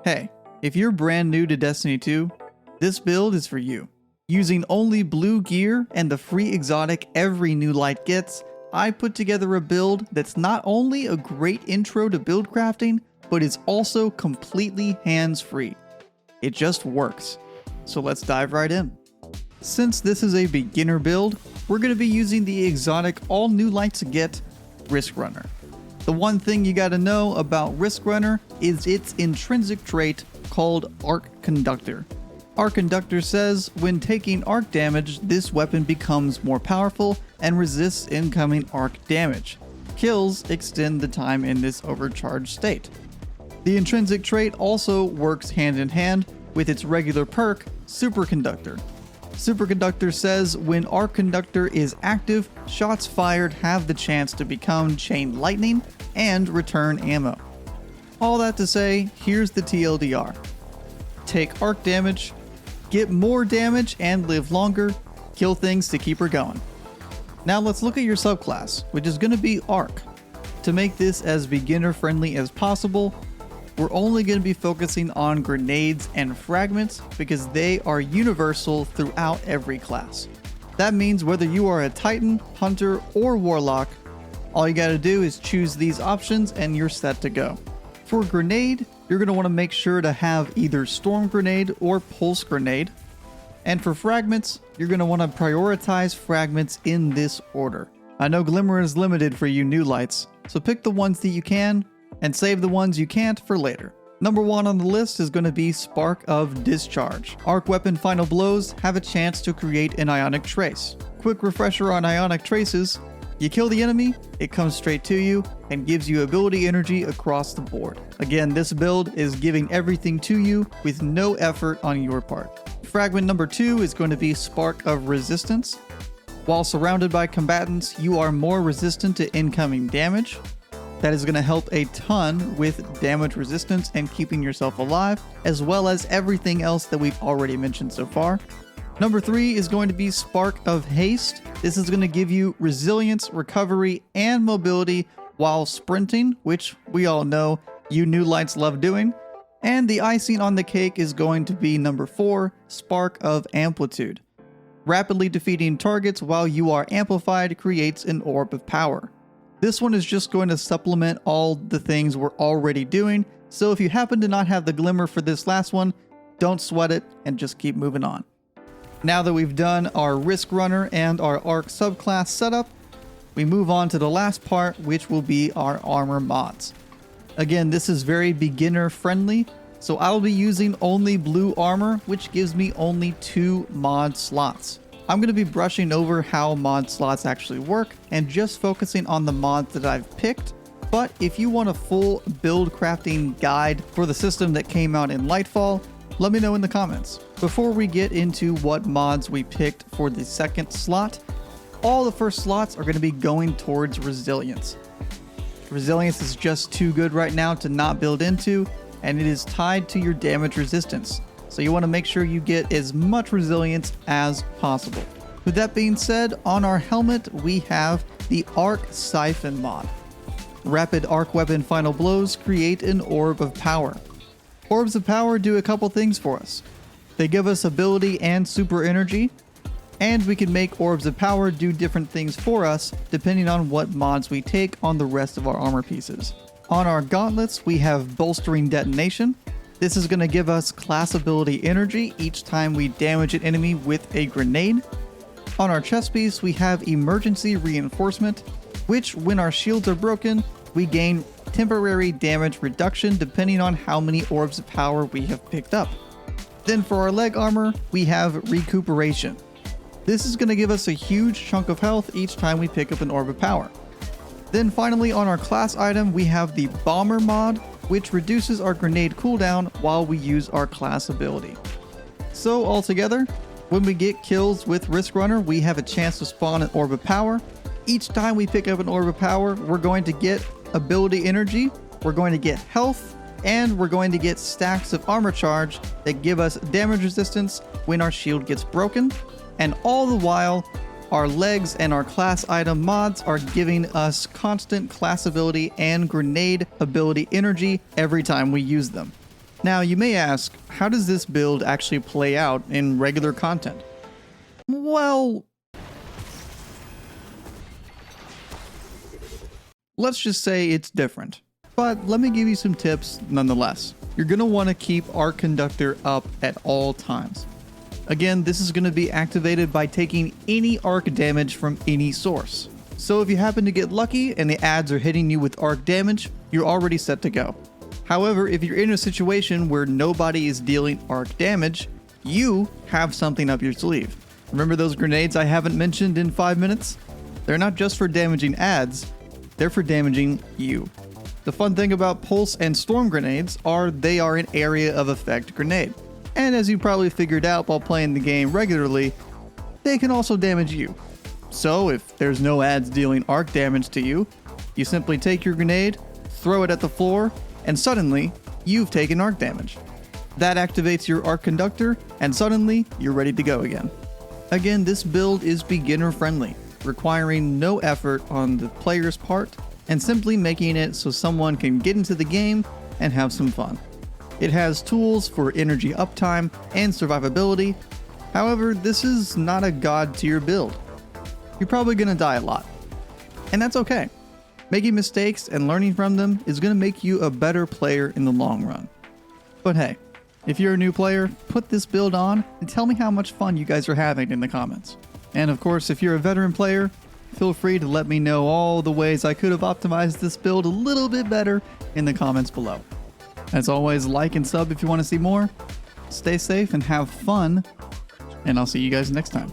Hey, if you're brand new to Destiny 2, this build is for you. Using only blue gear and the free exotic every new light gets, I put together a build that's not only a great intro to build crafting, but is also completely hands-free. It just works. So let's dive right in. Since this is a beginner build, we're going to be using the exotic all new lights get, Riskrunner. The one thing you gotta know about Riskrunner is its intrinsic trait called Arc Conductor. Arc Conductor says when taking arc damage, this weapon becomes more powerful and resists incoming arc damage. Kills extend the time in this overcharged state. The intrinsic trait also works hand in hand with its regular perk, Superconductor. Superconductor says when Arc Conductor is active, shots fired have the chance to become chain lightning and return ammo. All that to say, here's the TLDR. Take arc damage, get more damage and live longer, kill things to keep her going. Now let's look at your subclass, which is going to be Arc. To make this as beginner friendly as possible, we're only going to be focusing on grenades and fragments because they are universal throughout every class. That means whether you are a Titan, Hunter, or Warlock, all you gotta do is choose these options and you're set to go. For grenade, you're going to want to make sure to have either Storm Grenade or Pulse Grenade. And for fragments, you're going to want to prioritize fragments in this order. I know Glimmer is limited for you new lights, so pick the ones that you can and save the ones you can't for later. Number 1 on the list is going to be Spark of Discharge. Arc weapon final blows have a chance to create an ionic trace. Quick refresher on ionic traces: you kill the enemy, it comes straight to you and gives you ability energy across the board. Again, this build is giving everything to you with no effort on your part. Fragment number 2 is going to be Spark of Resistance. While surrounded by combatants, you are more resistant to incoming damage. That is going to help a ton with damage resistance and keeping yourself alive, as well as everything else that we've already mentioned so far. Number 3 is going to be Spark of Haste. This is going to give you resilience, recovery, and mobility while sprinting, which we all know you new lights love doing. And the icing on the cake is going to be number 4, Spark of Amplitude. Rapidly defeating targets while you are amplified creates an orb of power. This one is just going to supplement all the things we're already doing, so if you happen to not have the Glimmer for this last one, don't sweat it and just keep moving on. Now that we've done our Riskrunner and our Arc subclass setup, we move on to the last part, which will be our armor mods. Again, this is very beginner friendly, so I'll be using only blue armor, which gives me only 2 mod slots. I'm going to be brushing over how mod slots actually work and just focusing on the mods that I've picked. But if you want a full build crafting guide for the system that came out in Lightfall, let me know in the comments. Before we get into what mods we picked for the second slot, all the first slots are going to be going towards resilience. Resilience is just too good right now to not build into, and it is tied to your damage resistance. So you want to make sure you get as much resilience as possible. With that being said, on our helmet we have the Arc Siphon mod. Rapid arc weapon final blows create an orb of power. Orbs of power do a couple things for us. They give us ability and super energy, and we can make orbs of power do different things for us depending on what mods we take on the rest of our armor pieces. On our gauntlets we have bolstering detonation. This is going to give us class ability energy each time we damage an enemy with a grenade. On our chest piece we have emergency reinforcement, which when our shields are broken, we gain temporary damage reduction depending on how many orbs of power we have picked up. Then for our leg armor, we have recuperation. This is going to give us a huge chunk of health each time we pick up an orb of power. Then finally on our class item, we have the Bomber mod, which reduces our grenade cooldown while we use our class ability. So altogether, when we get kills with Riskrunner, we have a chance to spawn an orb of power. Each time we pick up an orb of power, we're going to get ability energy, we're going to get health, and we're going to get stacks of armor charge that give us damage resistance when our shield gets broken. And all the while, our legs and our class item mods are giving us constant class ability and grenade ability energy every time we use them. Now you may ask, how does this build actually play out in regular content? Well, let's just say it's different. But let me give you some tips nonetheless. You're going to want to keep Arc Conductor up at all times. Again, this is going to be activated by taking any arc damage from any source. So if you happen to get lucky and the ads are hitting you with arc damage, you're already set to go. However, if you're in a situation where nobody is dealing arc damage, you have something up your sleeve. Remember those grenades I haven't mentioned in 5 minutes? They're not just for damaging ads, they're for damaging you. The fun thing about Pulse and Storm grenades are they are an area of effect grenade. And as you probably figured out while playing the game regularly, they can also damage you. So if there's no ads dealing arc damage to you, you simply take your grenade, throw it at the floor, and suddenly you've taken arc damage. That activates your Arc Conductor, and suddenly you're ready to go again. Again, this build is beginner friendly, requiring no effort on the player's part, and simply making it so someone can get into the game and have some fun. It has tools for energy uptime and survivability. However, this is not a god tier build. You're probably going to die a lot. And that's okay. Making mistakes and learning from them is going to make you a better player in the long run. But hey, if you're a new player, put this build on and tell me how much fun you guys are having in the comments. And of course, if you're a veteran player, feel free to let me know all the ways I could have optimized this build a little bit better in the comments below. As always, like and sub if you want to see more. Stay safe and have fun, and I'll see you guys next time.